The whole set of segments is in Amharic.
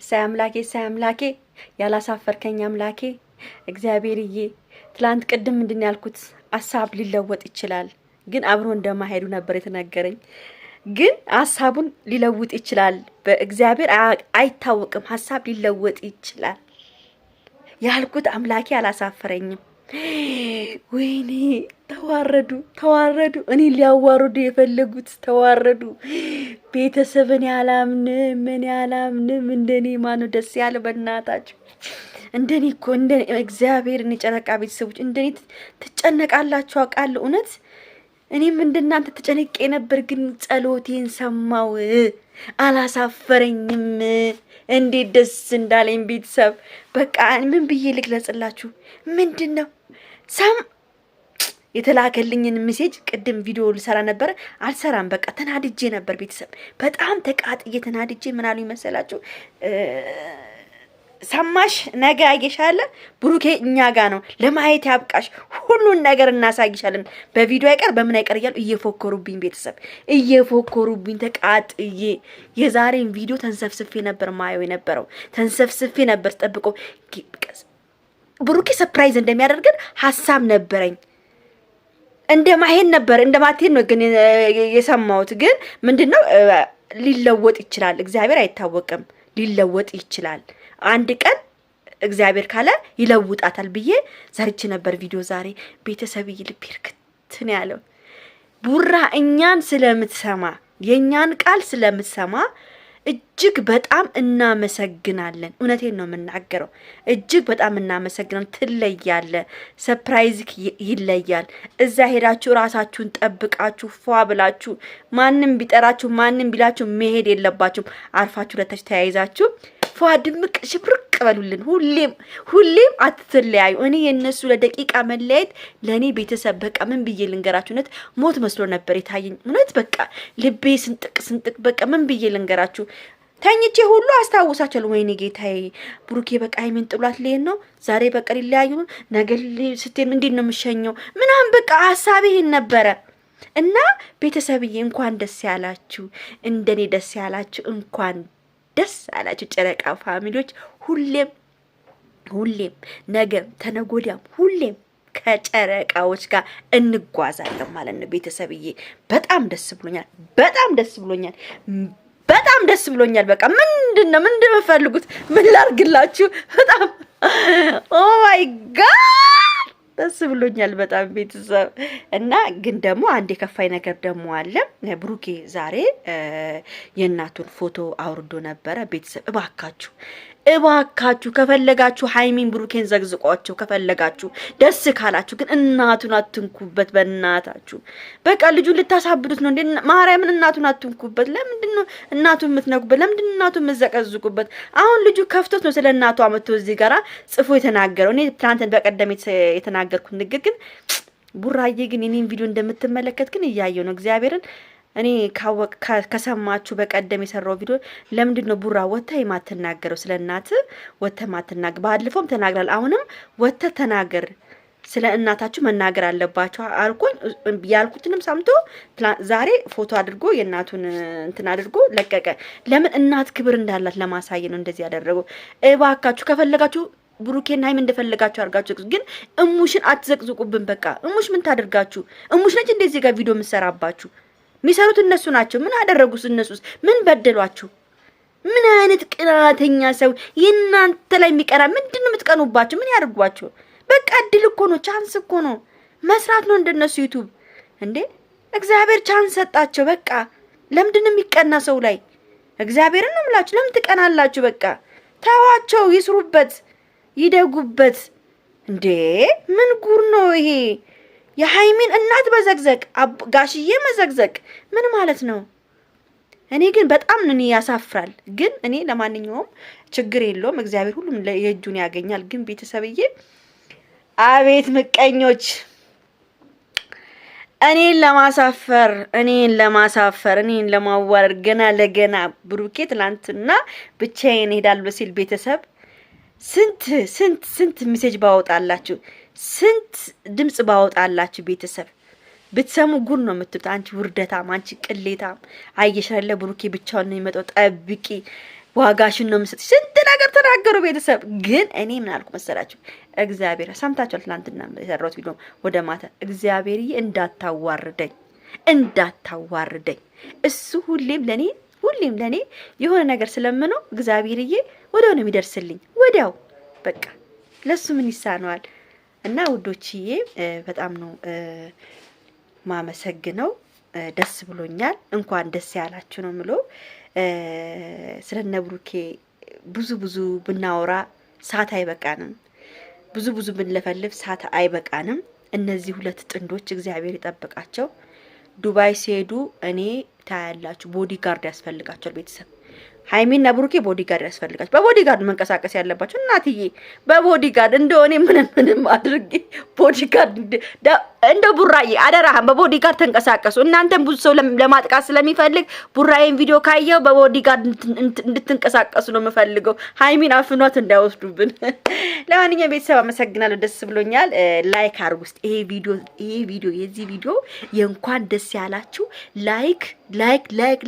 ሳይ አምላኬ ያላሳፈርከኝ አምላኬ እግዚአብሔርዬ። ትላንት ቅድም ምንድን ያልኩት ሐሳብ ሊለወጥ ይችላል፣ ግን አብሮ እንደማይሄዱ ነበር የተነገረኝ። ግን ሐሳቡን ሊለውጥ ይችላል፣ በእግዚአብሔር አይታወቅም። ሐሳብ ሊለወጥ ይችላል ያልኩት አምላኬ አላሳፈረኝም። ወይኔ ተዋረዱ። እኔ ሊያዋርዱ የፈለጉት ተዋረዱ። ቤተሰብን ያላምንም እንደኔ ማኑ ደስ ያለ በእናታችሁ። እንደኔ እኮ እንደኔ እግዚአብሔር ጨረቃ ቤተሰቦች እንደኔ ትጨነቃላችሁ አውቃለሁ። እውነት እኔም እንደናንተ ተጨነቄ ነበር፣ ግን ጸሎቴን ሰማው፣ አላሳፈረኝም። እንዴት ደስ እንዳለኝ ቤተሰብ። በቃ ምን ብዬ ልግለጽላችሁ? ምንድነው የተላከልኝን ሜሴጅ ቅድም ቪዲዮ ልሰራ ነበር፣ አልሰራም። በቃ ተናድጄ ነበር ቤተሰብ፣ በጣም ተቃጥዬ ተናድጄ። ምን አሉኝ መሰላችሁ? ሰማሽ ነገ አየሻለ ብሩኬ እኛ ጋ ነው፣ ለማየት ያብቃሽ፣ ሁሉን ነገር እናሳይሻለን፣ በቪዲዮ አይቀር በምን አይቀር እያሉ እየፎከሩብኝ ቤተሰብ፣ እየፎከሩብኝ ተቃጥዬ። የዛሬን ቪዲዮ ተንሰፍስፌ ነበር ማየው የነበረው፣ ተንሰፍስፌ ነበር ጠብቆ። ብሩኬ ሰርፕራይዝ እንደሚያደርገን ሐሳብ ነበረኝ። እንደማይሄድ ነበር እንደማትሄድ ነው ግን የሰማሁት። ግን ምንድነው ሊለወጥ ይችላል፣ እግዚአብሔር አይታወቅም፣ ሊለወጥ ይችላል። አንድ ቀን እግዚአብሔር ካለ ይለውጣታል ብዬ ሰርች ነበር ቪዲዮ። ዛሬ ቤተሰብ ይልብ ይርክትን ያለው ቡራ እኛን ስለምትሰማ የኛን ቃል ስለምትሰማ እጅግ በጣም እናመሰግናለን። እውነቴን ነው የምናገረው፣ እጅግ በጣም እናመሰግናለን። ትለያለ፣ ሰርፕራይዝ ይለያል። እዛ ሄዳችሁ ራሳችሁን ጠብቃችሁ ፏ ብላችሁ፣ ማንም ቢጠራችሁ ማንም ቢላችሁ መሄድ የለባችሁም። አርፋችሁ ለታች ተያይዛችሁ ፏ ድምቅ ሽብርቅ በሉልን። ሁሌም አትለያዩ። እኔ የነሱ ለደቂቃ መለያየት ለኔ ቤተሰብ በቃ ምን ብዬ ልንገራችሁ? እውነት ሞት መስሎ ነበር የታየኝ። እውነት በቃ ልቤ ስንጥቅ በቃ ምን ብዬ ልንገራችሁ? ተኝቼ ሁሉ አስታውሳቸዋለሁ። ወይኔ ጌታዬ፣ ብሩኬ በቃ ሀይሚን ጥሏት ሊሄድ ነው ዛሬ፣ በቃ ሊለያዩ ነው፣ ነገ ስትሄድ እንዴት ነው የምሸኘው ምናምን፣ በቃ ሀሳቤ ይሄን ነበረ። እና ቤተሰብዬ እንኳን ደስ ያላችሁ፣ እንደኔ ደስ ያላችሁ፣ እንኳን ደስ አላችሁ ጨረቃ ፋሚሊዎች። ሁሌም ነገም ተነጎዳም ሁሌም ከጨረቃዎች ጋር እንጓዛለን ማለት ነው ቤተሰብዬ። በጣም ደስ ብሎኛል። በቃ ምንድነው የምትፈልጉት? ምን ላርግላችሁ? በጣም ኦ ማይ ጋድ ደስ ብሎኛል በጣም ቤተሰብ። እና ግን ደግሞ አንድ የከፋይ ነገር ደግሞ አለ። ብሩኬ ዛሬ የእናቱን ፎቶ አውርዶ ነበረ ቤተሰብ። እባካችሁ ከፈለጋችሁ ሃይሚን ብሩኬን ዘግዝቋቸው፣ ከፈለጋችሁ ደስ ካላችሁ፣ ግን እናቱን አትንኩበት በእናታችሁ። በቃ ልጁን ልታሳብዱት ነው እንዴ? ማርያምን እናቱን አትንኩበት። ለምንድን ነው እናቱን የምትነኩበት? ለምንድን ነው እናቱን የምትዘቀዝቁበት? አሁን ልጁ ከፍቶት ነው ስለ እናቱ አመቶ እዚህ ጋራ ጽፎ የተናገረው። እኔ ትናንት በቀደም የተናገርኩት ንግግር ግን ቡራዬ ግን የኔን ቪዲዮ እንደምትመለከት ግን እያየው ነው እግዚአብሔርን። እኔ ከሰማችሁ በቀደም የሰራው ቪዲዮ ለምንድን ነው ቡራ ወጥተህ የማትናገረው? ስለ እናት ወጥተህ ማትናገር? ባለፈውም ተናግራል፣ አሁንም ወጥተህ ተናገር፣ ስለ እናታችሁ መናገር አለባችሁ አልኩኝ። ያልኩትንም ሰምቶ ዛሬ ፎቶ አድርጎ የእናቱን እንትን አድርጎ ለቀቀ። ለምን? እናት ክብር እንዳላት ለማሳየት ነው እንደዚህ ያደረገው። እባካችሁ ከፈለጋችሁ ብሩኬና ሃይም እንደፈለጋችሁ አድርጋችሁ፣ ግን እሙሽን አትዘቅዝቁብን። በቃ እሙሽ ምን ታደርጋችሁ? እሙሽ ነች እንደዚህ ጋር ቪዲዮ የምትሰራባችሁ። የሚሰሩት እነሱ ናቸው። ምን አደረጉስ? እነሱስ ምን በደሏችሁ? ምን አይነት ቅናተኛ ሰው የእናንተ ላይ የሚቀራ? ምንድን ነው የምትቀኑባቸው? ምን ያደርጓቸው? በቃ እድል እኮ ነው፣ ቻንስ እኮ ነው፣ መስራት ነው እንደነሱ ዩቱብ እንዴ። እግዚአብሔር ቻንስ ሰጣቸው። በቃ ለምንድን ነው የሚቀና ሰው ላይ? እግዚአብሔርን ነው የምላችሁ። ለምን ትቀናላችሁ? በቃ ተዋቸው፣ ይስሩበት፣ ይደጉበት። እንዴ ምን ጉር ነው ይሄ? የሃይሚን እናት መዘግዘቅ፣ ጋሽዬ መዘግዘቅ ምን ማለት ነው? እኔ ግን በጣም ነው ያሳፍራል። ግን እኔ ለማንኛውም ችግር የለውም፣ እግዚአብሔር ሁሉም የእጁን ያገኛል። ግን ቤተሰብዬ አቤት ምቀኞች፣ እኔን ለማሳፈር እኔን ለማዋረድ ገና ለገና ብሩኬ ትላንትና ብቻዬን እሄዳለሁ ሲል ቤተሰብ ስንት ሜሴጅ ባወጣላችሁ፣ ስንት ድምጽ ባወጣላችሁ ቤተሰብ ብትሰሙ ጉድ ነው የምትሉት። አንቺ ውርደታም፣ አንቺ ቅሌታም። አየሽረለ ብሩኬ ብቻውን ነው የሚመጣው፣ ጠብቂ፣ ዋጋሽን ነው የምሰጥሽ። ስንት ነገር ተናገሩ ቤተሰብ። ግን እኔ ምን አልኩ መሰላችሁ? እግዚአብሔር ሰምታችኋል፣ ትናንትና የሰራሁት ቪዲዮ ወደ ማታ። እግዚአብሔርዬ እንዳታዋርደኝ። እሱ ሁሌም ለኔ የሆነ ነገር ስለምነው እግዚአብሔርዬ ወዲያው ነው የሚደርስልኝ፣ ወዲያው በቃ። ለሱ ምን ይሳነዋል? እና ውዶችዬ በጣም ነው ማመሰግነው። ደስ ብሎኛል። እንኳን ደስ ያላችሁ ነው ምሎ። ስለነ ብሩኬ ብዙ ብናወራ ሰዓት አይበቃንም። ብዙ ብንለፈልፍ ሰዓት አይበቃንም። እነዚህ ሁለት ጥንዶች እግዚአብሔር ይጠብቃቸው። ዱባይ ሲሄዱ እኔ ታያላችሁ ቦዲጋርድ ያስፈልጋቸዋል ቤተሰብ። ሃይሚና ብሩኬ ቦዲጋርድ ያስፈልጋቸው። በቦዲጋርድ መንቀሳቀስ ያለባቸው እናትዬ፣ በቦዲጋርድ እንደሆነ ምንም አድርጌ ቦዲጋርድ እንደ ቡራዬ አደራህም በቦዲጋርድ ተንቀሳቀሱ። እናንተም ብዙ ሰው ለማጥቃት ስለሚፈልግ ቡራዬን ቪዲዮ ካየው በቦዲጋርድ እንድትንቀሳቀሱ ነው የምፈልገው። ሃይሚን አፍኗት እንዳይወስዱብን። ለማንኛውም ቤተሰብ አመሰግናለሁ፣ ደስ ብሎኛል። ላይክ አድርጉ እስቲ ይሄ ቪዲዮ የዚህ ቪዲዮ የእንኳን ደስ ያላችሁ ላይክ 1000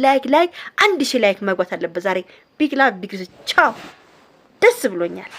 ላይክ መግባት አለበት ዛሬ። ቢግ ላቭ ቢግ ቻው። ደስ ብሎኛል።